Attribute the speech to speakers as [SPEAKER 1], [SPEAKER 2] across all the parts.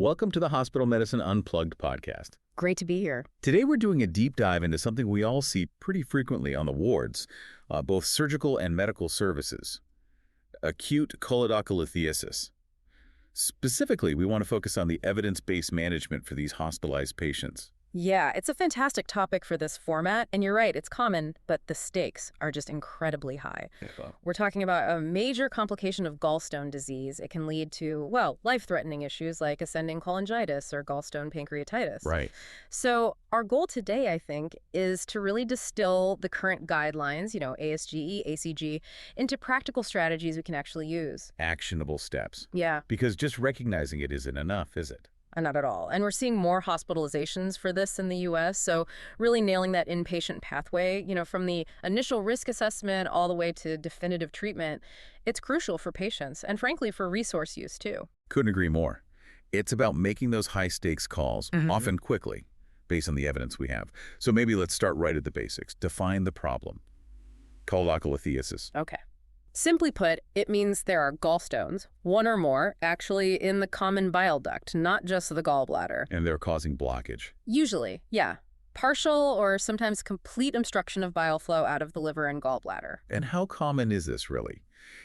[SPEAKER 1] Welcome to the Hospital Medicine Unplugged podcast.
[SPEAKER 2] Great to be here.
[SPEAKER 1] Today we're doing a deep dive into something we all see pretty frequently on the wards, both surgical and medical services: acute choledocholithiasis. Specifically, we want to focus on the evidence-based management for these hospitalized patients.
[SPEAKER 2] Yeah, it's a fantastic topic for this format, and you're right, it's common, but the stakes are just incredibly high. We're talking about a major complication of gallstone disease. It can lead to, well, life-threatening issues like ascending cholangitis or gallstone pancreatitis.
[SPEAKER 1] Right.
[SPEAKER 2] So our goal today, I think, is to really distill the current guidelines, ASGE, ACG, into practical strategies we can actually use.
[SPEAKER 1] Actionable steps.
[SPEAKER 2] Yeah.
[SPEAKER 1] Because just recognizing it isn't enough, is it?
[SPEAKER 2] Not at all. And we're seeing more hospitalizations for this in the U.S., so really nailing that inpatient pathway, from the initial risk assessment all the way to definitive treatment, it's crucial for patients and, frankly, for resource use, too.
[SPEAKER 1] Couldn't agree more. It's about making those high-stakes calls, often quickly, based on the evidence we have. So maybe let's start right at the basics. Define the problem. Choledocholithiasis.
[SPEAKER 2] Okay. Simply put, it means there are gallstones, one or more, actually in the common bile duct, not just the gallbladder.
[SPEAKER 1] And they're causing blockage.
[SPEAKER 2] Usually, yeah. Partial or sometimes complete obstruction of bile flow out of the liver and gallbladder.
[SPEAKER 1] And how common is this, really?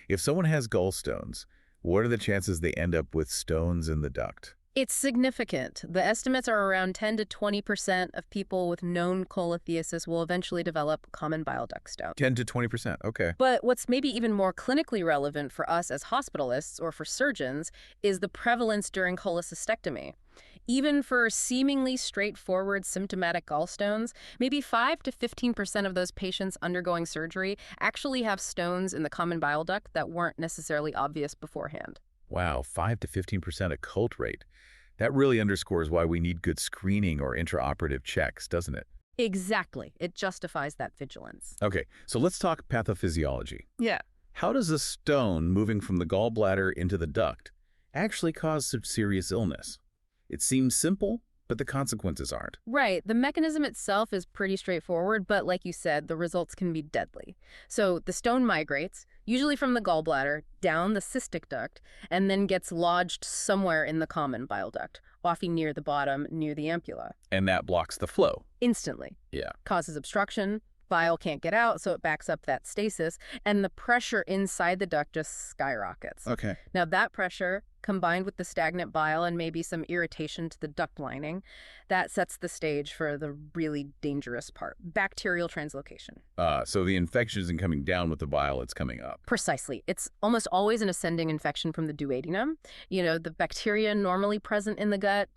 [SPEAKER 1] If someone has gallstones, what are the chances they end up with stones in the duct?
[SPEAKER 2] It's significant. The estimates are around 10 to 20% of people with known cholithiasis will eventually develop common bile duct stone.
[SPEAKER 1] 10 to 20%, okay.
[SPEAKER 2] But what's maybe even more clinically relevant for us as hospitalists or for surgeons is the prevalence during cholecystectomy. Even for seemingly straightforward symptomatic gallstones, maybe 5 to 15% of those patients undergoing surgery actually have stones in the common bile duct that weren't necessarily obvious beforehand.
[SPEAKER 1] Wow, 5 to 15% a cult rate. That really underscores why we need good screening or intraoperative checks, doesn't it?
[SPEAKER 2] Exactly. It justifies that vigilance.
[SPEAKER 1] Okay, so let's talk pathophysiology.
[SPEAKER 2] Yeah.
[SPEAKER 1] How does a stone moving from the gallbladder into the duct actually cause some serious illness? It seems simple, but the consequences aren't.
[SPEAKER 2] Right. The mechanism itself is pretty straightforward, but like you said, the results can be deadly. So the stone migrates, usually from the gallbladder, down the cystic duct, and then gets lodged somewhere in the common bile duct, often near the bottom, near the ampulla.
[SPEAKER 1] And that blocks the flow.
[SPEAKER 2] Instantly.
[SPEAKER 1] Yeah.
[SPEAKER 2] Causes obstruction. Bile can't get out, so it backs up that stasis, and the pressure inside the duct just skyrockets.
[SPEAKER 1] Okay.
[SPEAKER 2] Now that pressure, combined with the stagnant bile and maybe some irritation to the duct lining, that sets the stage for the really dangerous part, bacterial translocation.
[SPEAKER 1] So the infection isn't coming down with the bile, it's coming up.
[SPEAKER 2] Precisely. It's almost always an ascending infection from the duodenum. The bacteria normally present in the gut,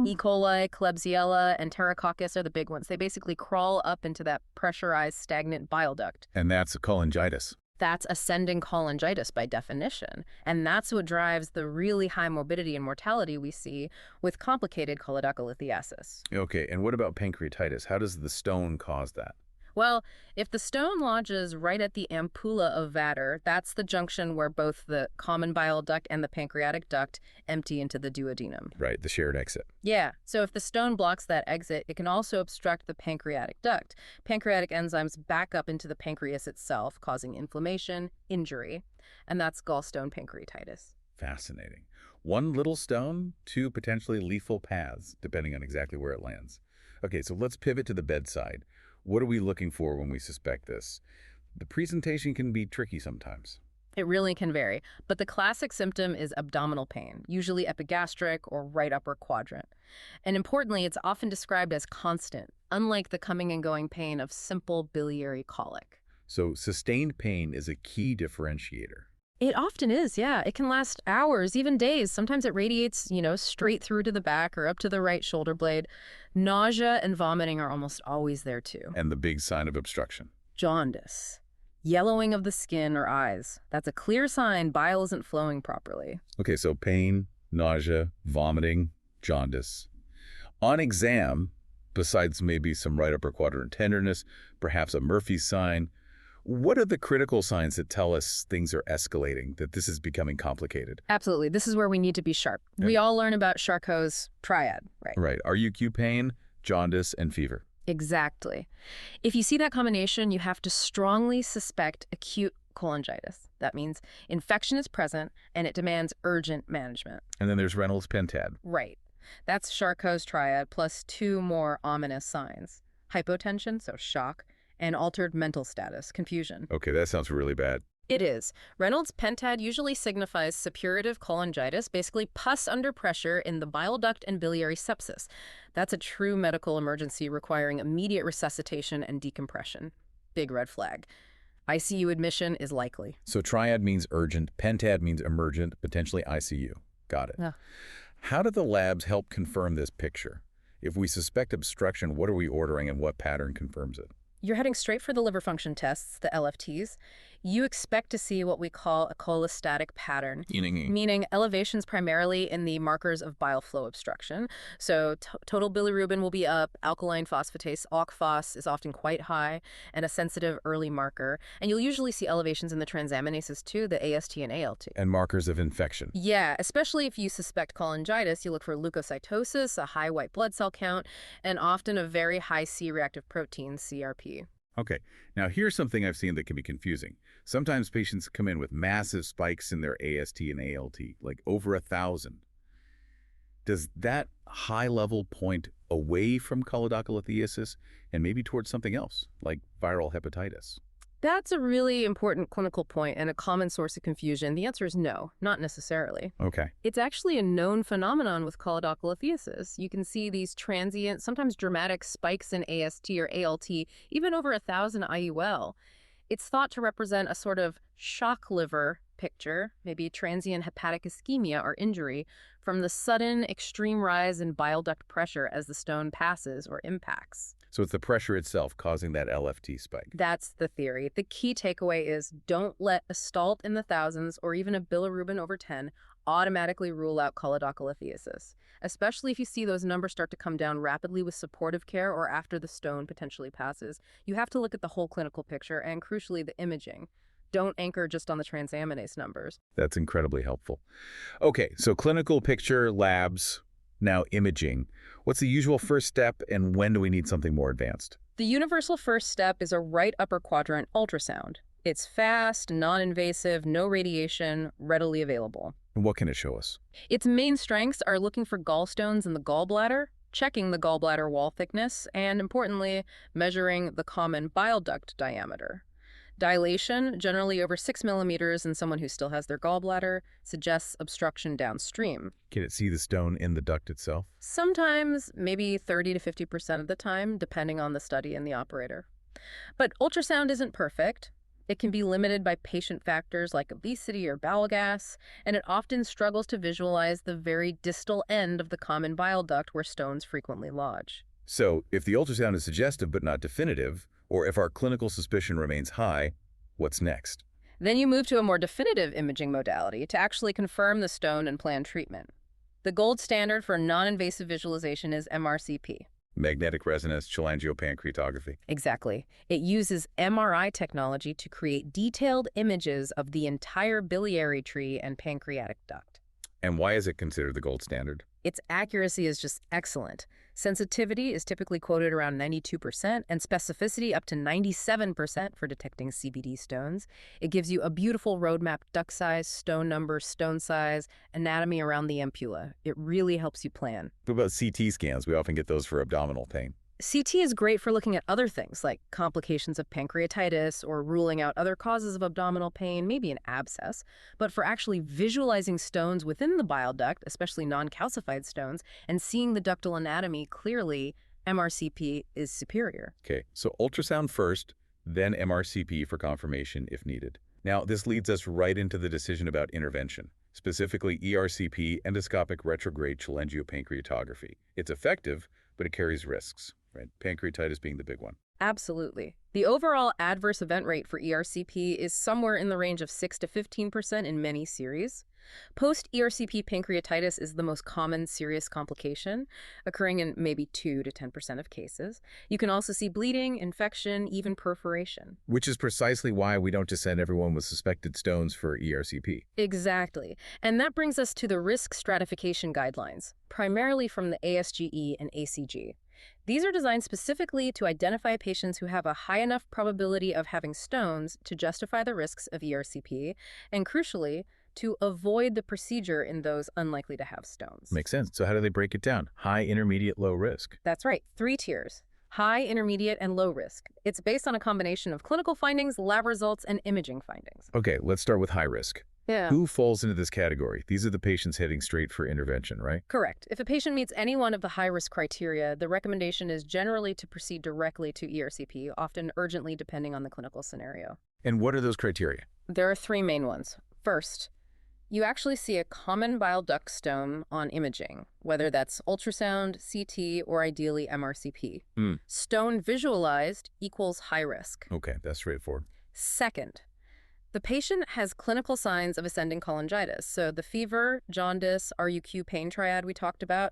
[SPEAKER 2] E. coli, Klebsiella, and Enterococcus are the big ones. They basically crawl up into that pressurized, stagnant bile duct.
[SPEAKER 1] And that's a cholangitis.
[SPEAKER 2] That's ascending cholangitis by definition. And that's what drives the really high morbidity and mortality we see with complicated choledocholithiasis.
[SPEAKER 1] Okay, and what about pancreatitis? How does the stone cause that?
[SPEAKER 2] Well, if the stone lodges right at the ampulla of Vater, that's the junction where both the common bile duct and the pancreatic duct empty into the duodenum.
[SPEAKER 1] Right, the shared exit.
[SPEAKER 2] Yeah, so if the stone blocks that exit, it can also obstruct the pancreatic duct. Pancreatic enzymes back up into the pancreas itself, causing inflammation, injury, and that's gallstone pancreatitis.
[SPEAKER 1] Fascinating. One little stone, two potentially lethal paths, depending on exactly where it lands. Okay, so let's pivot to the bedside. What are we looking for when we suspect this? The presentation can be tricky sometimes.
[SPEAKER 2] It really can vary, but the classic symptom is abdominal pain, usually epigastric or right upper quadrant. And importantly, it's often described as constant, unlike the coming and going pain of simple biliary colic.
[SPEAKER 1] So sustained pain is a key differentiator.
[SPEAKER 2] It often is, yeah. It can last hours, even days. Sometimes it radiates, straight through to the back or up to the right shoulder blade. Nausea and vomiting are almost always there, too.
[SPEAKER 1] And the big sign of obstruction.
[SPEAKER 2] Jaundice. Yellowing of the skin or eyes. That's a clear sign bile isn't flowing properly.
[SPEAKER 1] Okay, so pain, nausea, vomiting, jaundice. On exam, besides maybe some right upper quadrant tenderness, perhaps a Murphy's sign, what are the critical signs that tell us things are escalating, that this is becoming complicated?
[SPEAKER 2] Absolutely. This is where we need to be sharp.
[SPEAKER 1] Okay.
[SPEAKER 2] We all learn about Charcot's triad, right?
[SPEAKER 1] Right. RUQ pain, jaundice, and fever.
[SPEAKER 2] Exactly. If you see that combination, you have to strongly suspect acute cholangitis. That means infection is present and it demands urgent management.
[SPEAKER 1] And then there's Reynolds pentad.
[SPEAKER 2] Right. That's Charcot's triad plus two more ominous signs. Hypotension, so shock, and altered mental status, confusion.
[SPEAKER 1] Okay, that sounds really bad.
[SPEAKER 2] It is. Reynolds pentad usually signifies suppurative cholangitis, basically pus under pressure in the bile duct and biliary sepsis. That's a true medical emergency requiring immediate resuscitation and decompression. Big red flag. ICU admission is likely.
[SPEAKER 1] So triad means urgent, pentad means emergent, potentially ICU. Got it.
[SPEAKER 2] Yeah.
[SPEAKER 1] How do the labs help confirm this picture? If we suspect obstruction, what are we ordering and what pattern confirms it?
[SPEAKER 2] You're heading straight for the liver function tests, the LFTs. You expect to see what we call a cholestatic pattern, meaning elevations primarily in the markers of bile flow obstruction. So total bilirubin will be up, alkaline phosphatase, ALK-phos, is often quite high, and a sensitive early marker. And you'll usually see elevations in the transaminases too, the AST and ALT.
[SPEAKER 1] And markers of infection.
[SPEAKER 2] Yeah, especially if you suspect cholangitis, you look for leukocytosis, a high white blood cell count, and often a very high C-reactive protein, CRP.
[SPEAKER 1] Okay, now here's something I've seen that can be confusing. Sometimes patients come in with massive spikes in their AST and ALT, like over 1,000. Does that high level point away from choledocholithiasis and maybe towards something else, like viral hepatitis?
[SPEAKER 2] That's a really important clinical point and a common source of confusion. The answer is no, not necessarily.
[SPEAKER 1] Okay.
[SPEAKER 2] It's actually a known phenomenon with choledocholithiasis. You can see these transient, sometimes dramatic spikes in AST or ALT, even over 1,000 IUL. It's thought to represent a sort of shock liver picture, maybe transient hepatic ischemia or injury, from the sudden extreme rise in bile duct pressure as the stone passes or impacts.
[SPEAKER 1] So it's the pressure itself causing that LFT spike.
[SPEAKER 2] That's the theory. The key takeaway is don't let a STALT in the thousands or even a bilirubin over 10 automatically rule out choledocholithiasis, especially if you see those numbers start to come down rapidly with supportive care or after the stone potentially passes. You have to look at the whole clinical picture and, crucially, the imaging. Don't anchor just on the transaminase numbers.
[SPEAKER 1] That's incredibly helpful. Okay, so clinical picture, labs, now imaging. What's the usual first step and when do we need something more advanced?
[SPEAKER 2] The universal first step is a right upper quadrant ultrasound. It's fast, non-invasive, no radiation, readily available.
[SPEAKER 1] And what can it show us?
[SPEAKER 2] Its main strengths are looking for gallstones in the gallbladder, checking the gallbladder wall thickness, and importantly, measuring the common bile duct diameter. Dilation, generally over 6 millimeters in someone who still has their gallbladder, suggests obstruction downstream.
[SPEAKER 1] Can it see the stone in the duct itself?
[SPEAKER 2] Sometimes, maybe 30 to 50% of the time, depending on the study and the operator. But ultrasound isn't perfect. It can be limited by patient factors like obesity or bowel gas, and it often struggles to visualize the very distal end of the common bile duct where stones frequently lodge.
[SPEAKER 1] So, if the ultrasound is suggestive but not definitive, or if our clinical suspicion remains high, what's next?
[SPEAKER 2] Then you move to a more definitive imaging modality to actually confirm the stone and plan treatment. The gold standard for non-invasive visualization is MRCP.
[SPEAKER 1] Magnetic resonance cholangiopancreatography.
[SPEAKER 2] Exactly. It uses MRI technology to create detailed images of the entire biliary tree and pancreatic duct.
[SPEAKER 1] And why is it considered the gold standard?
[SPEAKER 2] Its accuracy is just excellent. Sensitivity is typically quoted around 92% and specificity up to 97% for detecting CBD stones. It gives you a beautiful roadmap: duct size, stone number, stone size, anatomy around the ampulla. It really helps you plan.
[SPEAKER 1] What about CT scans? We often get those for abdominal pain.
[SPEAKER 2] CT is great for looking at other things like complications of pancreatitis or ruling out other causes of abdominal pain, maybe an abscess. But for actually visualizing stones within the bile duct, especially non-calcified stones, and seeing the ductal anatomy clearly, MRCP is superior.
[SPEAKER 1] Okay, so ultrasound first, then MRCP for confirmation if needed. Now, this leads us right into the decision about intervention, specifically ERCP, endoscopic retrograde cholangiopancreatography. It's effective, but it carries risks. Right? Pancreatitis being the big one.
[SPEAKER 2] Absolutely. The overall adverse event rate for ERCP is somewhere in the range of 6 to 15% in many series. Post-ERCP pancreatitis is the most common serious complication, occurring in maybe 2 to 10% of cases. You can also see bleeding, infection, even perforation.
[SPEAKER 1] Which is precisely why we don't just send everyone with suspected stones for ERCP.
[SPEAKER 2] Exactly. And that brings us to the risk stratification guidelines, primarily from the ASGE and ACG. These are designed specifically to identify patients who have a high enough probability of having stones to justify the risks of ERCP, and crucially, to avoid the procedure in those unlikely to have stones.
[SPEAKER 1] Makes sense. So how do they break it down? High, intermediate, low risk.
[SPEAKER 2] That's right, 3 tiers. High, intermediate, and low risk. It's based on a combination of clinical findings, lab results, and imaging findings.
[SPEAKER 1] Okay, let's start with high risk.
[SPEAKER 2] Yeah.
[SPEAKER 1] Who falls into this category? These are the patients heading straight for intervention, right?
[SPEAKER 2] Correct. If a patient meets any one of the high-risk criteria, the recommendation is generally to proceed directly to ERCP, often urgently depending on the clinical scenario.
[SPEAKER 1] And what are those criteria?
[SPEAKER 2] There are 3 main ones. First, you actually see a common bile duct stone on imaging, whether that's ultrasound, CT, or ideally MRCP. Stone visualized equals high risk.
[SPEAKER 1] Okay, that's straightforward.
[SPEAKER 2] Second, the patient has clinical signs of ascending cholangitis, so the fever, jaundice, RUQ pain triad we talked about,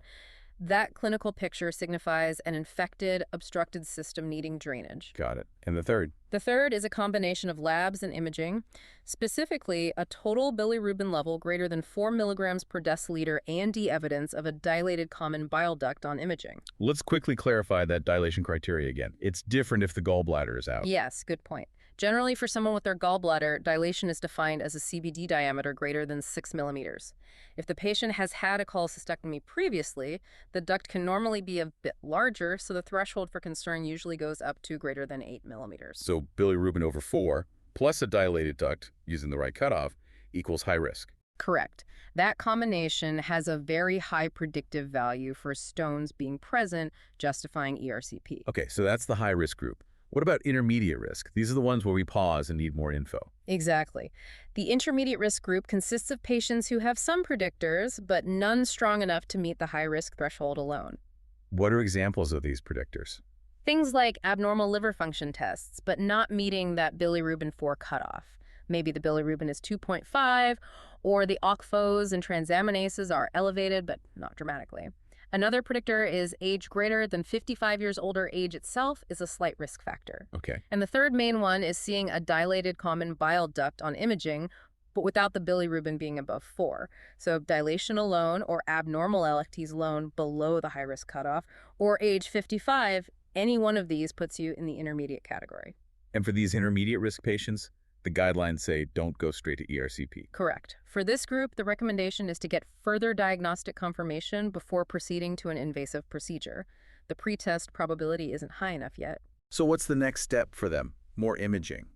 [SPEAKER 2] that clinical picture signifies an infected, obstructed system needing drainage.
[SPEAKER 1] Got it. And the third?
[SPEAKER 2] The third is a combination of labs and imaging, specifically a total bilirubin level greater than 4 milligrams per deciliter and evidence of a dilated common bile duct on imaging.
[SPEAKER 1] Let's quickly clarify that dilation criteria again. It's different if the gallbladder is out.
[SPEAKER 2] Yes, good point. Generally, for someone with their gallbladder, dilation is defined as a CBD diameter greater than 6 millimeters. If the patient has had a cholecystectomy previously, the duct can normally be a bit larger, so the threshold for concern usually goes up to greater than 8 millimeters.
[SPEAKER 1] So bilirubin over 4 plus a dilated duct, using the right cutoff, equals high risk.
[SPEAKER 2] Correct. That combination has a very high predictive value for stones being present, justifying ERCP.
[SPEAKER 1] Okay, so that's the high risk group. What about intermediate risk? These are the ones where we pause and need more info.
[SPEAKER 2] Exactly. The intermediate risk group consists of patients who have some predictors, but none strong enough to meet the high-risk threshold alone.
[SPEAKER 1] What are examples of these predictors?
[SPEAKER 2] Things like abnormal liver function tests, but not meeting that bilirubin 4 cutoff. Maybe the bilirubin is 2.5, or the OCFOs and transaminases are elevated, but not dramatically. Another predictor is age greater than 55 years older. Age itself is a slight risk factor.
[SPEAKER 1] Okay.
[SPEAKER 2] And the third main one is seeing a dilated common bile duct on imaging, but without the bilirubin being above 4. So dilation alone or abnormal LFTs alone below the high-risk cutoff, or age 55, any one of these puts you in the intermediate category.
[SPEAKER 1] And for these intermediate risk patients, the guidelines say don't go straight to ERCP.
[SPEAKER 2] Correct. For this group, the recommendation is to get further diagnostic confirmation before proceeding to an invasive procedure. The pretest probability isn't high enough yet.
[SPEAKER 1] So what's the next step for them? More imaging?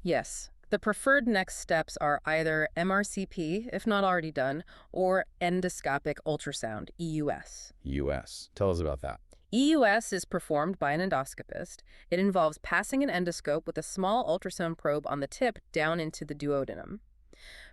[SPEAKER 2] Yes. The preferred next steps are either MRCP, if not already done, or endoscopic ultrasound, EUS.
[SPEAKER 1] EUS. Tell us about that.
[SPEAKER 2] EUS is performed by an endoscopist. It involves passing an endoscope with a small ultrasound probe on the tip down into the duodenum.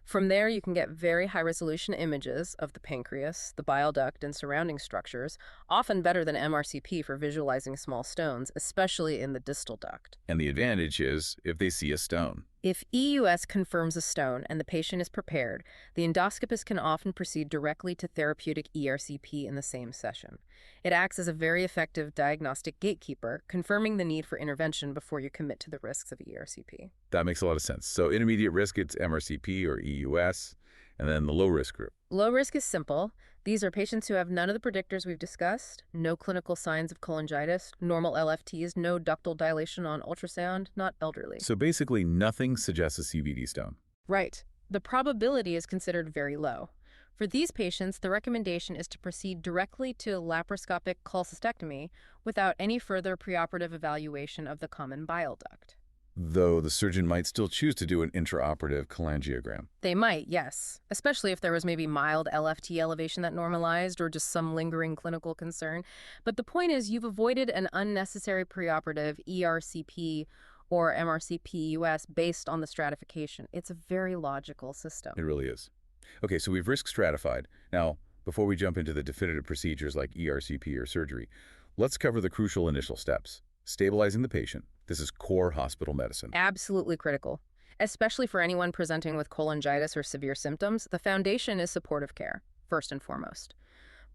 [SPEAKER 2] From there, you can get very high-resolution images of the pancreas, the bile duct, and surrounding structures, often better than MRCP for visualizing small stones, especially in the distal duct.
[SPEAKER 1] And the advantage is if they see a stone.
[SPEAKER 2] If EUS confirms a stone and the patient is prepared, the endoscopist can often proceed directly to therapeutic ERCP in the same session. It acts as a very effective diagnostic gatekeeper, confirming the need for intervention before you commit to the risks of ERCP.
[SPEAKER 1] That makes a lot of sense. So intermediate risk, it's MRCP or EUS, and then the low risk group.
[SPEAKER 2] Low risk is simple. These are patients who have none of the predictors we've discussed, no clinical signs of cholangitis, normal LFTs, no ductal dilation on ultrasound, not elderly.
[SPEAKER 1] So basically nothing suggests a CVD stone.
[SPEAKER 2] Right. The probability is considered very low. For these patients, the recommendation is to proceed directly to laparoscopic cholecystectomy without any further preoperative evaluation of the common bile duct.
[SPEAKER 1] Though the surgeon might still choose to do an intraoperative cholangiogram.
[SPEAKER 2] They might, yes, especially if there was maybe mild LFT elevation that normalized or just some lingering clinical concern. But the point is you've avoided an unnecessary preoperative ERCP or MRCP US based on the stratification. It's a very logical system.
[SPEAKER 1] It really is. Okay, so we've risk stratified. Now, before we jump into the definitive procedures like ERCP or surgery, let's cover the crucial initial steps. Stabilizing the patient. This is core hospital medicine.
[SPEAKER 2] Absolutely critical. Especially for anyone presenting with cholangitis or severe symptoms, the foundation is supportive care, first and foremost.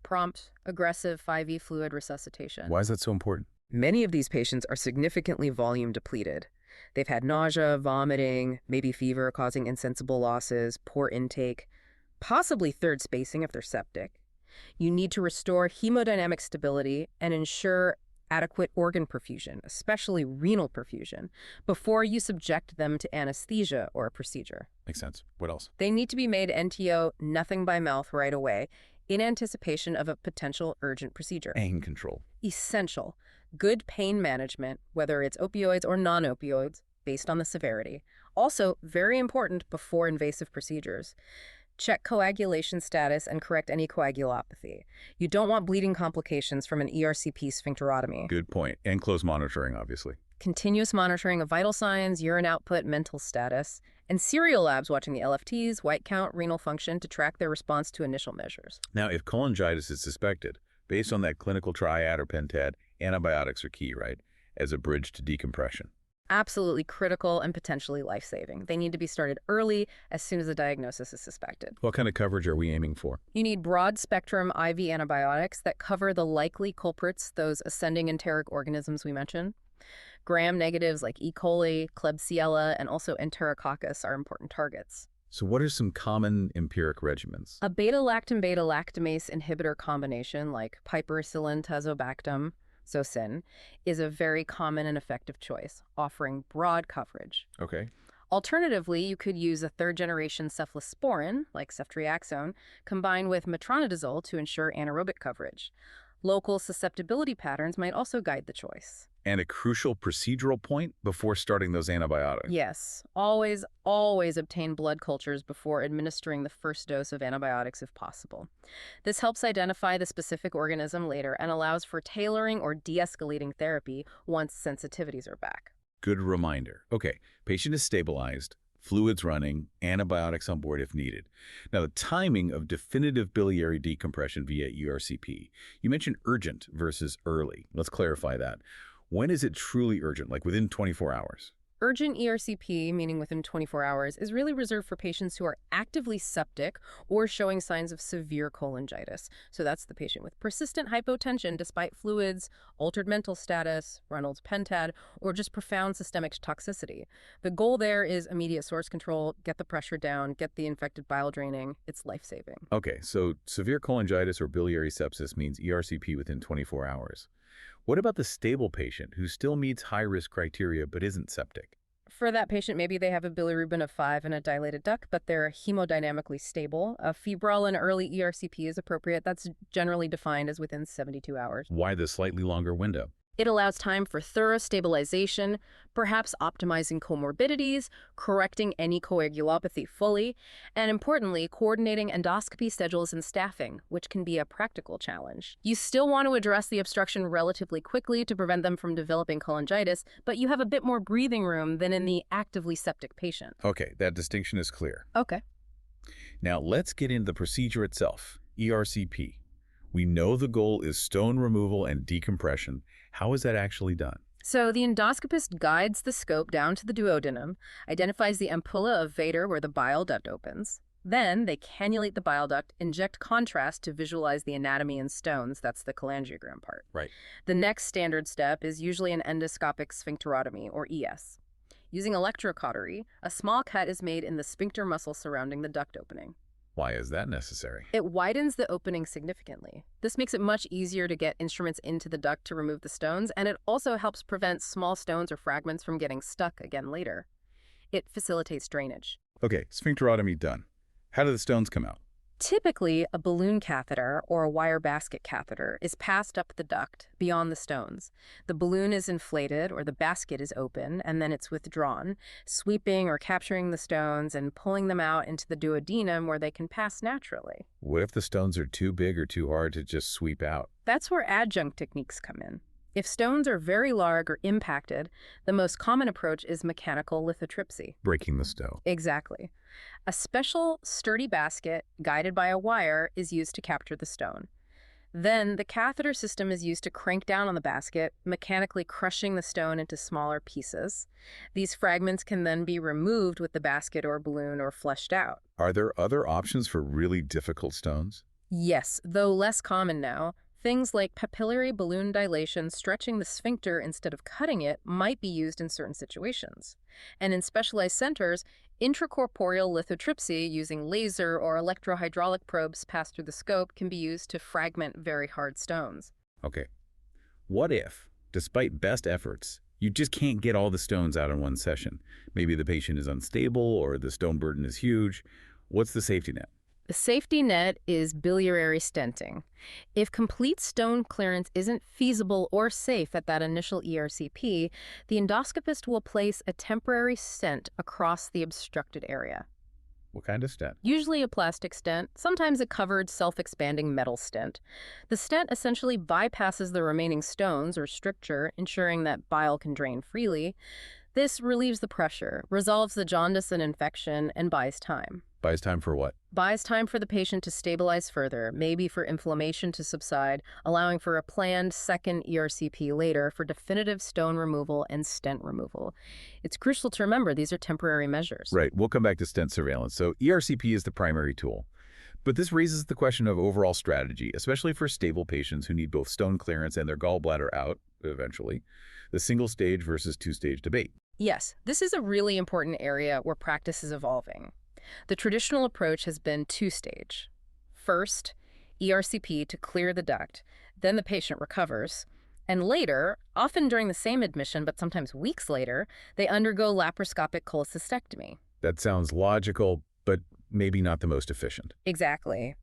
[SPEAKER 2] Prompt, aggressive 5E fluid resuscitation.
[SPEAKER 1] Why is that so important?
[SPEAKER 2] Many of these patients are significantly volume depleted. They've had nausea, vomiting, maybe fever causing insensible losses, poor intake, possibly third spacing if they're septic. You need to restore hemodynamic stability and ensure adequate organ perfusion, especially renal perfusion, before you subject them to anesthesia or a procedure.
[SPEAKER 1] Makes sense. What else?
[SPEAKER 2] They need to be made NTO, nothing by mouth, right away, in anticipation of a potential urgent procedure.
[SPEAKER 1] Pain control.
[SPEAKER 2] Essential. Good pain management, whether it's opioids or non-opioids, based on the severity. Also, very important before invasive procedures. Check coagulation status and correct any coagulopathy. You don't want bleeding complications from an ERCP sphincterotomy.
[SPEAKER 1] Good point. And close monitoring, obviously.
[SPEAKER 2] Continuous monitoring of vital signs, urine output, mental status, and serial labs watching the LFTs, white count, renal function to track their response to initial measures.
[SPEAKER 1] Now, if cholangitis is suspected, based on that clinical triad or pentad, antibiotics are key, right, as a bridge to decompression.
[SPEAKER 2] Absolutely critical and potentially life-saving. They need to be started early, as soon as a diagnosis is suspected.
[SPEAKER 1] What kind of coverage are we aiming for?
[SPEAKER 2] You need broad-spectrum IV antibiotics that cover the likely culprits, those ascending enteric organisms we mentioned. Gram-negatives like E. coli, Klebsiella, and also Enterococcus are important targets.
[SPEAKER 1] So what are some common empiric regimens?
[SPEAKER 2] A beta-lactam-beta-lactamase inhibitor combination like piperacillin tazobactam, Zocin, is a very common and effective choice, offering broad coverage.
[SPEAKER 1] Okay.
[SPEAKER 2] Alternatively, you could use a third-generation cephalosporin, like ceftriaxone, combined with metronidazole to ensure anaerobic coverage. Local susceptibility patterns might also guide the choice.
[SPEAKER 1] And a crucial procedural point before starting those antibiotics.
[SPEAKER 2] Yes, always obtain blood cultures before administering the first dose of antibiotics if possible. This helps identify the specific organism later and allows for tailoring or de-escalating therapy once sensitivities are back.
[SPEAKER 1] Good reminder. Okay, patient is stabilized, fluids running, antibiotics on board if needed. Now, the timing of definitive biliary decompression via ERCP. You mentioned urgent versus early. Let's clarify that. When is it truly urgent, like within 24 hours?
[SPEAKER 2] Urgent ERCP, meaning within 24 hours, is really reserved for patients who are actively septic or showing signs of severe cholangitis. So that's the patient with persistent hypotension despite fluids, altered mental status, Reynolds pentad, or just profound systemic toxicity. The goal there is immediate source control, get the pressure down, get the infected bile draining. It's life-saving.
[SPEAKER 1] Okay, so severe cholangitis or biliary sepsis means ERCP within 24 hours. What about the stable patient who still meets high-risk criteria but isn't septic?
[SPEAKER 2] For that patient, maybe they have a bilirubin of 5 and a dilated duct, but they're hemodynamically stable. A febrile and early ERCP is appropriate. That's generally defined as within 72 hours.
[SPEAKER 1] Why the slightly longer window?
[SPEAKER 2] It allows time for thorough stabilization, perhaps optimizing comorbidities, correcting any coagulopathy fully, and importantly, coordinating endoscopy schedules and staffing, which can be a practical challenge. You still want to address the obstruction relatively quickly to prevent them from developing cholangitis, but you have a bit more breathing room than in the actively septic patient.
[SPEAKER 1] Okay, that distinction is clear.
[SPEAKER 2] Okay.
[SPEAKER 1] Now let's get into the procedure itself, ERCP. We know the goal is stone removal and decompression. How is that actually done?
[SPEAKER 2] So the endoscopist guides the scope down to the duodenum, identifies the ampulla of Vater where the bile duct opens. Then they cannulate the bile duct, inject contrast to visualize the anatomy in stones. That's the cholangiogram part.
[SPEAKER 1] Right.
[SPEAKER 2] The next standard step is usually an endoscopic sphincterotomy, or ES. Using electrocautery, a small cut is made in the sphincter muscle surrounding the duct opening.
[SPEAKER 1] Why is that necessary?
[SPEAKER 2] It widens the opening significantly. This makes it much easier to get instruments into the duct to remove the stones, and it also helps prevent small stones or fragments from getting stuck again later. It facilitates drainage.
[SPEAKER 1] Okay, sphincterotomy done. How do the stones come out?
[SPEAKER 2] Typically, a balloon catheter or a wire basket catheter is passed up the duct beyond the stones. The balloon is inflated or the basket is open, and then it's withdrawn, sweeping or capturing the stones and pulling them out into the duodenum where they can pass naturally.
[SPEAKER 1] What if the stones are too big or too hard to just sweep out?
[SPEAKER 2] That's where adjunct techniques come in. If stones are very large or impacted, the most common approach is mechanical lithotripsy.
[SPEAKER 1] Breaking the stone.
[SPEAKER 2] Exactly. A special, sturdy basket, guided by a wire, is used to capture the stone. Then, the catheter system is used to crank down on the basket, mechanically crushing the stone into smaller pieces. These fragments can then be removed with the basket or balloon or flushed out.
[SPEAKER 1] Are there other options for really difficult stones?
[SPEAKER 2] Yes, though less common now. Things like papillary balloon dilation, stretching the sphincter instead of cutting it, might be used in certain situations. And in specialized centers, intracorporeal lithotripsy using laser or electrohydraulic probes passed through the scope can be used to fragment very hard stones.
[SPEAKER 1] Okay. What if Despite best efforts, you just can't get all the stones out in one session. Maybe the patient is unstable or the stone burden is huge. What's the safety net?
[SPEAKER 2] The safety net is biliary stenting. If complete stone clearance isn't feasible or safe at that initial ERCP, the endoscopist will place a temporary stent across the obstructed area.
[SPEAKER 1] What kind of stent?
[SPEAKER 2] Usually a plastic stent, sometimes a covered, self-expanding metal stent. The stent essentially bypasses the remaining stones or stricture, ensuring that bile can drain freely. This relieves the pressure, resolves the jaundice and infection, and buys time.
[SPEAKER 1] Buys time for what?
[SPEAKER 2] Buys time for the patient to stabilize further, maybe for inflammation to subside, allowing for a planned second ERCP later for definitive stone removal and stent removal. It's crucial to remember these are temporary measures.
[SPEAKER 1] Right, we'll come back to stent surveillance. So ERCP is the primary tool. But this raises the question of overall strategy, especially for stable patients who need both stone clearance and their gallbladder out, eventually. The single-stage versus two-stage debate.
[SPEAKER 2] Yes, this is a really important area where practice is evolving. The traditional approach has been two-stage. First, ERCP to clear the duct, then the patient recovers, and later, often during the same admission but sometimes weeks later, they undergo laparoscopic cholecystectomy.
[SPEAKER 1] That sounds logical, but maybe not the most efficient.
[SPEAKER 2] Exactly.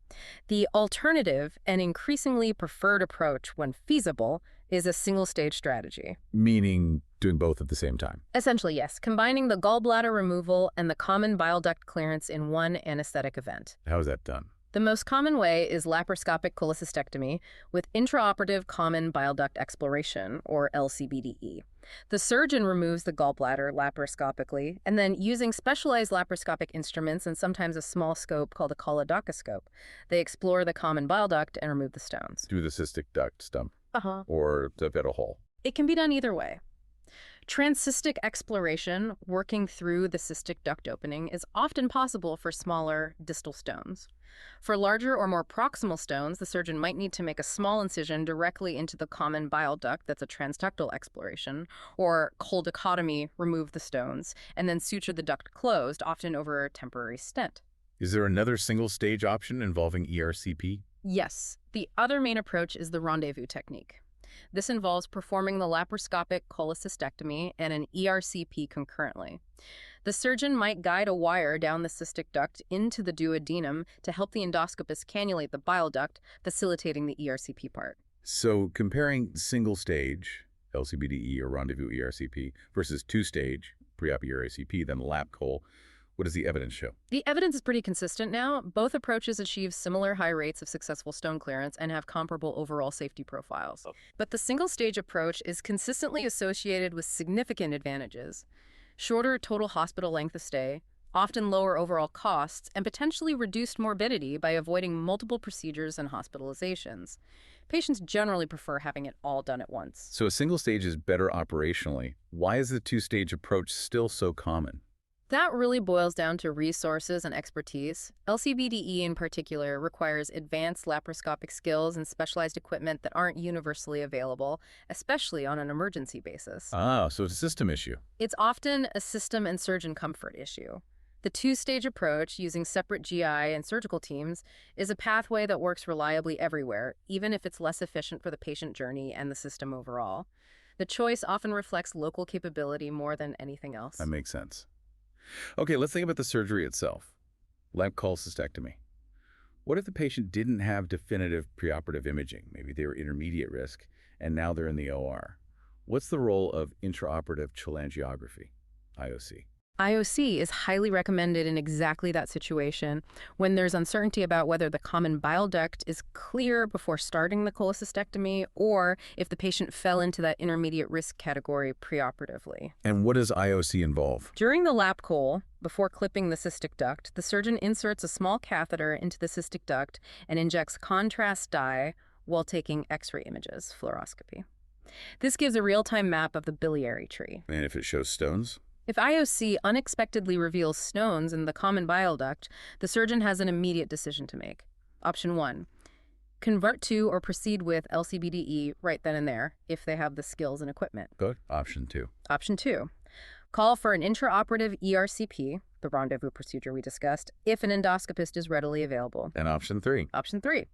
[SPEAKER 2] The alternative and increasingly preferred approach, when feasible, is a single-stage strategy.
[SPEAKER 1] Meaning doing both at the same time.
[SPEAKER 2] Essentially, yes, combining the gallbladder removal and the common bile duct clearance in one anesthetic event.
[SPEAKER 1] How is that done?
[SPEAKER 2] The most common way is laparoscopic cholecystectomy with intraoperative common bile duct exploration, or LCBDE. The surgeon removes the gallbladder laparoscopically, and then using specialized laparoscopic instruments and sometimes a small scope called a choledocoscope, they explore the common bile duct and remove the stones.
[SPEAKER 1] Through the cystic duct stump.
[SPEAKER 2] Uh-huh.
[SPEAKER 1] Or the vital hole.
[SPEAKER 2] It can be done either way. Transcystic exploration, working through the cystic duct opening, is often possible for smaller distal stones. For larger or more proximal stones, the surgeon might need to make a small incision directly into the common bile duct, that's a transductal exploration, or choledochotomy, remove the stones, and then suture the duct closed, often over a temporary stent.
[SPEAKER 1] Is there another single-stage option involving ERCP?
[SPEAKER 2] Yes. The other main approach is the rendezvous technique. This involves performing the laparoscopic cholecystectomy and an ERCP concurrently. The surgeon might guide a wire down the cystic duct into the duodenum to help the endoscopist cannulate the bile duct, facilitating the ERCP part.
[SPEAKER 1] So comparing single-stage, LCBDE or rendezvous ERCP, versus two-stage, pre-op ERCP, then lap col, what does the evidence show?
[SPEAKER 2] The evidence is pretty consistent now. Both approaches achieve similar high rates of successful stone clearance and have comparable overall safety profiles. But the single-stage approach is consistently associated with significant advantages: shorter total hospital length of stay, often lower overall costs, and potentially reduced morbidity by avoiding multiple procedures and hospitalizations. Patients generally prefer having it all done at once.
[SPEAKER 1] So a single stage is better operationally. Why is the two-stage approach still so common?
[SPEAKER 2] That really boils down to resources and expertise. LCBDE in particular requires advanced laparoscopic skills and specialized equipment that aren't universally available, especially on an emergency basis.
[SPEAKER 1] Ah, so it's a system issue.
[SPEAKER 2] It's often a system and surgeon comfort issue. The two-stage approach, using separate GI and surgical teams, is a pathway that works reliably everywhere, even if it's less efficient for the patient journey and the system overall. The choice often reflects local capability more than anything else.
[SPEAKER 1] That makes sense. Okay, let's think about the surgery itself. Lap cholecystectomy. What if the patient didn't have definitive preoperative imaging? Maybe they were intermediate risk, and now they're in the OR. What's the role of intraoperative cholangiography, IOC?
[SPEAKER 2] IOC is highly recommended in exactly that situation, when there's uncertainty about whether the common bile duct is clear before starting the cholecystectomy, or if the patient fell into that intermediate risk category preoperatively.
[SPEAKER 1] And what does IOC involve?
[SPEAKER 2] During the lap col, before clipping the cystic duct, the surgeon inserts a small catheter into the cystic duct and injects contrast dye while taking X-ray images, fluoroscopy. This gives a real-time map of the biliary tree.
[SPEAKER 1] And if it shows stones?
[SPEAKER 2] If IOC unexpectedly reveals stones in the common bile duct, the surgeon has an immediate decision to make. Option 1, convert to or proceed with LCBDE right then and there, if they have the skills and equipment.
[SPEAKER 1] Good. Option 2.
[SPEAKER 2] Option 2, call for an intraoperative ERCP, the rendezvous procedure we discussed, if an endoscopist is readily available.
[SPEAKER 1] And option 3.
[SPEAKER 2] Option 3,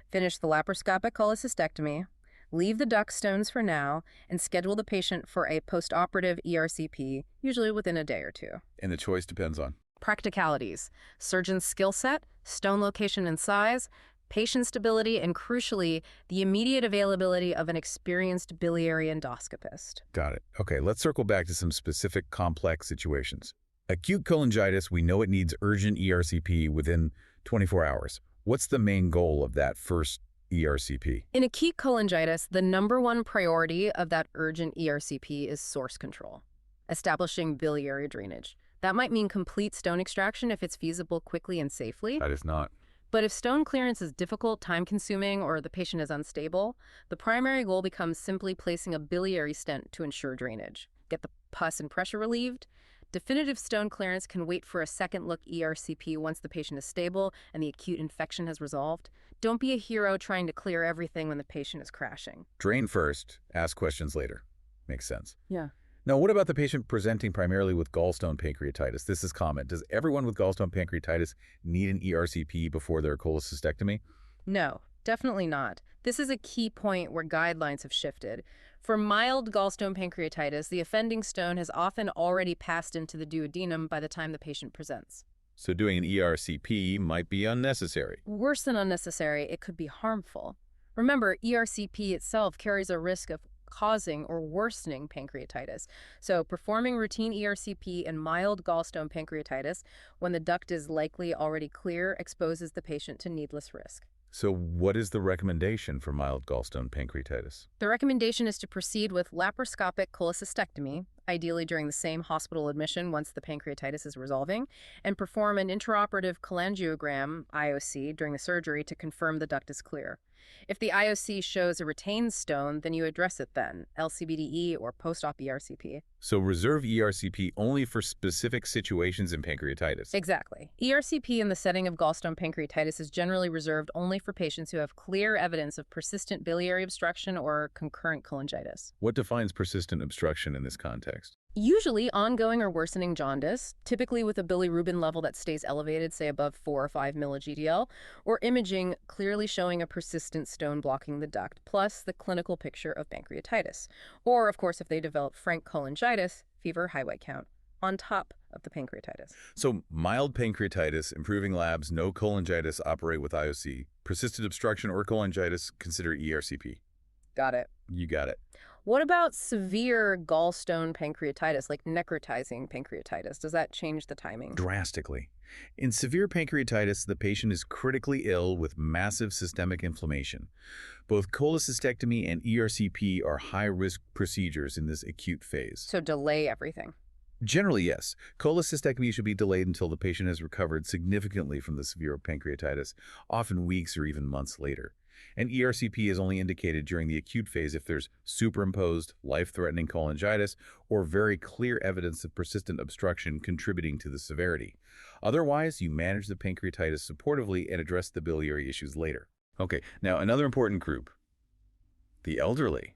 [SPEAKER 2] finish the laparoscopic cholecystectomy, leave the duct stones for now, and schedule the patient for a postoperative ERCP, usually within a day or two.
[SPEAKER 1] And the choice depends on?
[SPEAKER 2] Practicalities: surgeon's skill set, stone location and size, patient stability, and crucially, the immediate availability of an experienced biliary endoscopist.
[SPEAKER 1] Got it. Okay, let's circle back to some specific complex situations. Acute cholangitis, we know it needs urgent ERCP within 24 hours. What's the main goal of that first ERCP?
[SPEAKER 2] In acute cholangitis, the #1 priority of that urgent ERCP is source control, establishing biliary drainage. That might mean complete stone extraction if it's feasible quickly and safely.
[SPEAKER 1] That is not.
[SPEAKER 2] But if stone clearance is difficult, time-consuming, or the patient is unstable, the primary goal becomes simply placing a biliary stent to ensure drainage. Get the pus and pressure relieved. Definitive stone clearance can wait for a second-look ERCP once the patient is stable and the acute infection has resolved. Don't be a hero trying to clear everything when the patient is crashing.
[SPEAKER 1] Drain first, ask questions later. Makes sense.
[SPEAKER 2] Yeah.
[SPEAKER 1] Now, what about the patient presenting primarily with gallstone pancreatitis? This is common. Does everyone with gallstone pancreatitis need an ERCP before their cholecystectomy?
[SPEAKER 2] No, definitely not. This is a key point where guidelines have shifted. For mild gallstone pancreatitis, the offending stone has often already passed into the duodenum by the time the patient presents.
[SPEAKER 1] So doing an ERCP might be unnecessary.
[SPEAKER 2] Worse than unnecessary, it could be harmful. Remember, ERCP itself carries a risk of causing or worsening pancreatitis. So performing routine ERCP in mild gallstone pancreatitis when the duct is likely already clear exposes the patient to needless risk.
[SPEAKER 1] So what is the recommendation for mild gallstone pancreatitis?
[SPEAKER 2] The recommendation is to proceed with laparoscopic cholecystectomy, ideally during the same hospital admission once the pancreatitis is resolving, and perform an intraoperative cholangiogram, IOC, during the surgery to confirm the duct is clear. If the IOC shows a retained stone, then you address it then, LCBDE or post-op ERCP.
[SPEAKER 1] So reserve ERCP only for specific situations in pancreatitis.
[SPEAKER 2] Exactly. ERCP in the setting of gallstone pancreatitis is generally reserved only for patients who have clear evidence of persistent biliary obstruction or concurrent cholangitis.
[SPEAKER 1] What defines persistent obstruction in this context?
[SPEAKER 2] Usually ongoing or worsening jaundice, typically with a bilirubin level that stays elevated, say above 4 or 5 milli-GDL, or imaging clearly showing a persistent stone blocking the duct, plus the clinical picture of pancreatitis. Or, of course, if they develop frank cholangitis, fever, high white count, on top of the pancreatitis.
[SPEAKER 1] So mild pancreatitis, improving labs, no cholangitis, operate with IOC. Persistent obstruction or cholangitis, consider ERCP.
[SPEAKER 2] Got it.
[SPEAKER 1] You got it.
[SPEAKER 2] What about severe gallstone pancreatitis, like necrotizing pancreatitis? Does that change the timing?
[SPEAKER 1] Drastically. In severe pancreatitis, the patient is critically ill with massive systemic inflammation. Both cholecystectomy and ERCP are high-risk procedures in this acute phase.
[SPEAKER 2] So delay everything.
[SPEAKER 1] Generally, yes. Cholecystectomy should be delayed until the patient has recovered significantly from the severe pancreatitis, often weeks or even months later. And ERCP is only indicated during the acute phase if there's superimposed, life-threatening cholangitis or very clear evidence of persistent obstruction contributing to the severity. Otherwise, you manage the pancreatitis supportively and address the biliary issues later. Okay, now another important group, the elderly,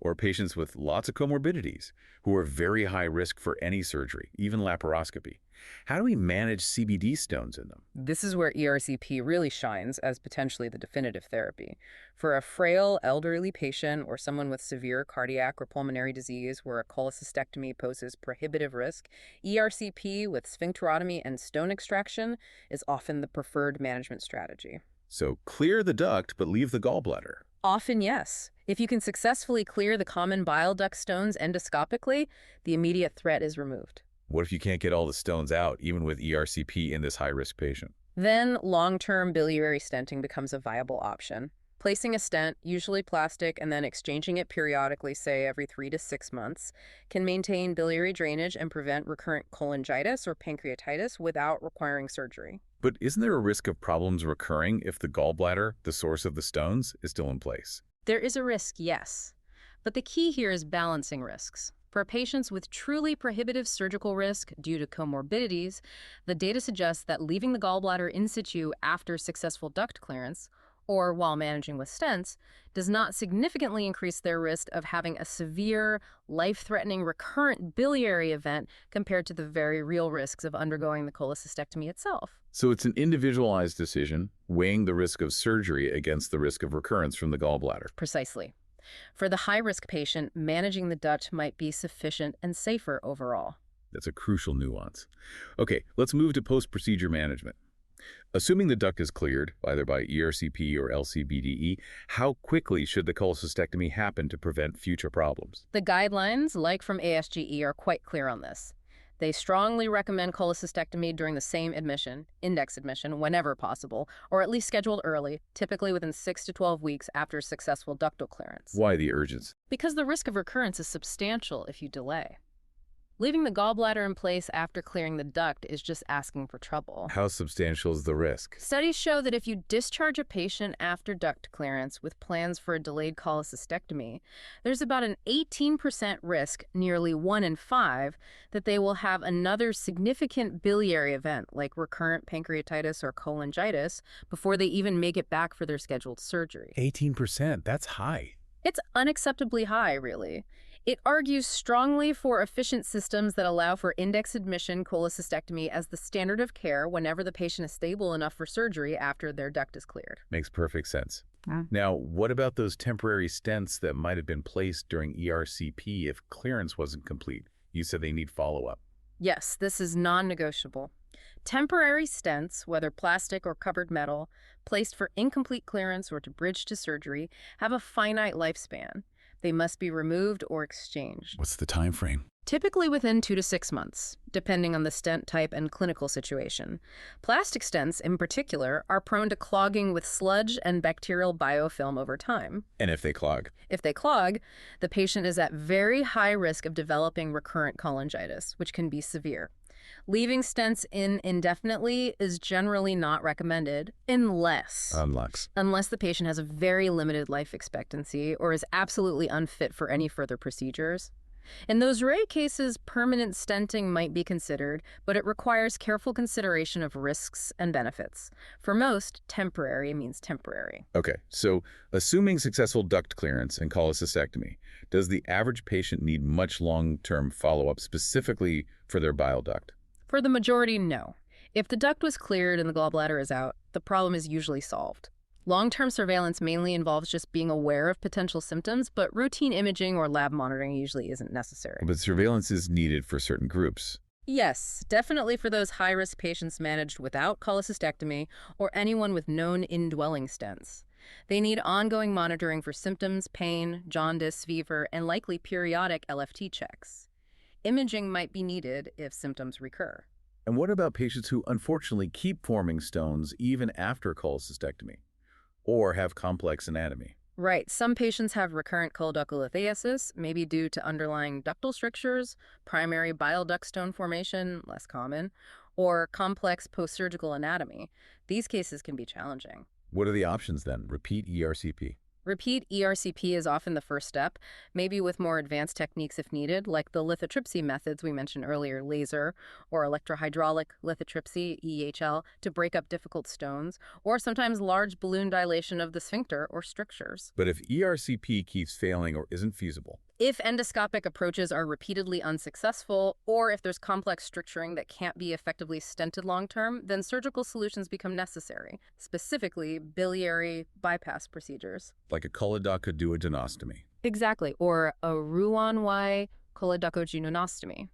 [SPEAKER 1] or patients with lots of comorbidities who are very high risk for any surgery, even laparoscopy. How do we manage CBD stones in them?
[SPEAKER 2] This is where ERCP really shines as potentially the definitive therapy. For a frail elderly patient or someone with severe cardiac or pulmonary disease where a cholecystectomy poses prohibitive risk, ERCP with sphincterotomy and stone extraction is often the preferred management strategy.
[SPEAKER 1] So clear the duct, but leave the gallbladder.
[SPEAKER 2] Often, yes. If you can successfully clear the common bile duct stones endoscopically, the immediate threat is removed.
[SPEAKER 1] What if you can't get all the stones out, even with ERCP in this high-risk patient?
[SPEAKER 2] Then long-term biliary stenting becomes a viable option. Placing a stent, usually plastic, and then exchanging it periodically, say every 3 to 6 months, can maintain biliary drainage and prevent recurrent cholangitis or pancreatitis without requiring surgery.
[SPEAKER 1] But isn't there a risk of problems recurring if the gallbladder, the source of the stones, is still in place?
[SPEAKER 2] There is a risk, yes. But the key here is balancing risks. For patients with truly prohibitive surgical risk due to comorbidities, the data suggests that leaving the gallbladder in situ after successful duct clearance, or while managing with stents, does not significantly increase their risk of having a severe, life-threatening recurrent biliary event compared to the very real risks of undergoing the cholecystectomy itself.
[SPEAKER 1] So it's an individualized decision, weighing the risk of surgery against the risk of recurrence from the gallbladder.
[SPEAKER 2] Precisely. For the high-risk patient, managing the duct might be sufficient and safer overall.
[SPEAKER 1] That's a crucial nuance. Okay, let's move to post-procedure management. Assuming the duct is cleared, either by ERCP or LCBDE, how quickly should the cholecystectomy happen to prevent future problems?
[SPEAKER 2] The guidelines, like from ASGE, are quite clear on this. They strongly recommend cholecystectomy during the same admission, index admission, whenever possible, or at least scheduled early, typically within 6 to 12 weeks after successful ductal clearance.
[SPEAKER 1] Why the urgency?
[SPEAKER 2] Because the risk of recurrence is substantial if you delay. Leaving the gallbladder in place after clearing the duct is just asking for trouble.
[SPEAKER 1] How substantial is the risk?
[SPEAKER 2] Studies show that if you discharge a patient after duct clearance with plans for a delayed cholecystectomy, there's about an 18% risk, nearly 1 in 5, that they will have another significant biliary event like recurrent pancreatitis or cholangitis before they even make it back for their scheduled surgery.
[SPEAKER 1] 18%, that's high.
[SPEAKER 2] It's unacceptably high, really. It argues strongly for efficient systems that allow for index admission cholecystectomy as the standard of care whenever the patient is stable enough for surgery after their duct is cleared.
[SPEAKER 1] Makes perfect sense. Now, what about those temporary stents that might have been placed during ERCP if clearance wasn't complete? You said they need follow-up.
[SPEAKER 2] Yes, this is non-negotiable. Temporary stents, whether plastic or covered metal, placed for incomplete clearance or to bridge to surgery, have a finite lifespan. They must be removed or exchanged.
[SPEAKER 1] What's the time frame?
[SPEAKER 2] Typically within 2 to 6 months, depending on the stent type and clinical situation. Plastic stents, in particular, are prone to clogging with sludge and bacterial biofilm over time.
[SPEAKER 1] And if they clog?
[SPEAKER 2] If they clog, the patient is at very high risk of developing recurrent cholangitis, which can be severe. Leaving stents in indefinitely is generally not recommended unless the patient has a very limited life expectancy or is absolutely unfit for any further procedures. In those rare cases, permanent stenting might be considered, but it requires careful consideration of risks and benefits. For most, temporary means temporary.
[SPEAKER 1] Okay, so assuming successful duct clearance and cholecystectomy, does the average patient need much long-term follow-up specifically for their bile duct?
[SPEAKER 2] For the majority, no. If the duct was cleared and the gallbladder is out, the problem is usually solved. Long-term surveillance mainly involves just being aware of potential symptoms, but routine imaging or lab monitoring usually isn't necessary.
[SPEAKER 1] But surveillance is needed for certain groups.
[SPEAKER 2] Yes, definitely for those high-risk patients managed without cholecystectomy or anyone with known indwelling stents. They need ongoing monitoring for symptoms, pain, jaundice, fever, and likely periodic LFT checks. Imaging might be needed if symptoms recur.
[SPEAKER 1] And what about patients who unfortunately keep forming stones even after cholecystectomy or have complex anatomy?
[SPEAKER 2] Right. Some patients have recurrent choledocholithiasis, maybe due to underlying ductal strictures, primary bile duct stone formation, less common, or complex post-surgical anatomy. These cases can be challenging.
[SPEAKER 1] What are the options then? Repeat ERCP.
[SPEAKER 2] Repeat ERCP is often the first step, maybe with more advanced techniques if needed, like the lithotripsy methods we mentioned earlier, laser or electrohydraulic lithotripsy, EHL, to break up difficult stones, or sometimes large balloon dilation of the sphincter or strictures.
[SPEAKER 1] But if ERCP keeps failing or isn't feasible?
[SPEAKER 2] If endoscopic approaches are repeatedly unsuccessful, or if there's complex stricturing that can't be effectively stented long-term, then surgical solutions become necessary, specifically biliary bypass procedures.
[SPEAKER 1] Like a choledochoduodenostomy.
[SPEAKER 2] Exactly, or a Roux-en-Y choledochoduodenostomy.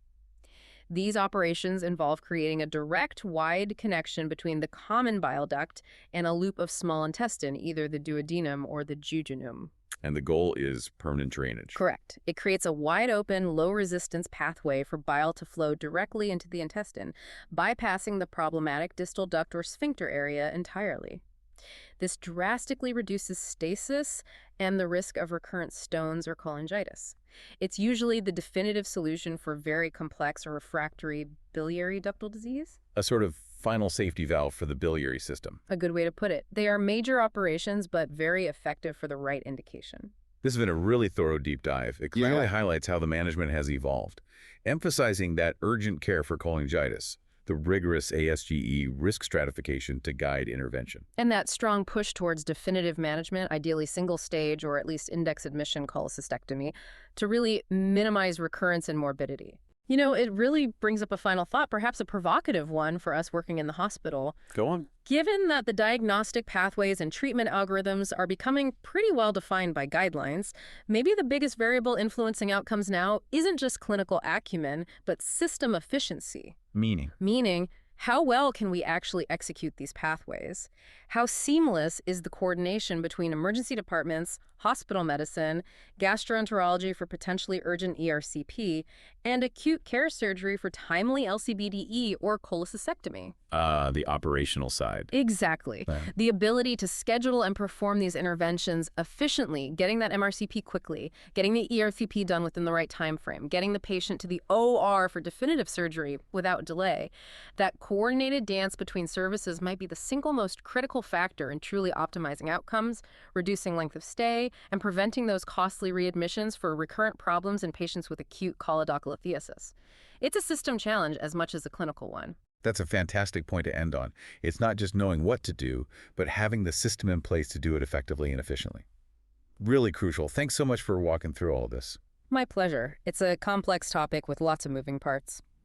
[SPEAKER 2] These operations involve creating a direct, wide connection between the common bile duct and a loop of small intestine, either the duodenum or the jejunum.
[SPEAKER 1] And the goal is permanent drainage.
[SPEAKER 2] Correct. It creates a wide-open, low-resistance pathway for bile to flow directly into the intestine, bypassing the problematic distal duct or sphincter area entirely. This drastically reduces stasis and the risk of recurrent stones or cholangitis. It's usually the definitive solution for very complex or refractory biliary ductal disease.
[SPEAKER 1] A sort of final safety valve for the biliary system.
[SPEAKER 2] A good way to put it. They are major operations, but very effective for the right indication.
[SPEAKER 1] This has been a really thorough deep dive. It clearly highlights how the management has evolved, emphasizing that urgent care for cholangitis, the rigorous ASGE risk stratification to guide intervention.
[SPEAKER 2] And that strong push towards definitive management, ideally single stage or at least index admission cholecystectomy, to really minimize recurrence and morbidity. It really brings up a final thought, perhaps a provocative one for us working in the hospital.
[SPEAKER 1] Go on.
[SPEAKER 2] Given that the diagnostic pathways and treatment algorithms are becoming pretty well defined by guidelines, maybe the biggest variable influencing outcomes now isn't just clinical acumen, but system efficiency. Meaning, how well can we actually execute these pathways? How seamless is the coordination between emergency departments, hospital medicine, gastroenterology for potentially urgent ERCP, and acute care surgery for timely LCBDE or cholecystectomy?
[SPEAKER 1] The operational side.
[SPEAKER 2] Exactly.
[SPEAKER 1] Yeah.
[SPEAKER 2] The ability to schedule and perform these interventions efficiently, getting that MRCP quickly, getting the ERCP done within the right time frame, getting the patient to the OR for definitive surgery without delay. That coordinated dance between services might be the single most critical factor in truly optimizing outcomes, reducing length of stay, and preventing those costly readmissions for recurrent problems in patients with acute choledocholithiasis. It's a system challenge as much as a clinical one.
[SPEAKER 1] That's a fantastic point to end on. It's not just knowing what to do, but having the system in place to do it effectively and efficiently. Really crucial. Thanks so much for walking through all of this.
[SPEAKER 2] My pleasure. It's a complex topic with lots of moving parts.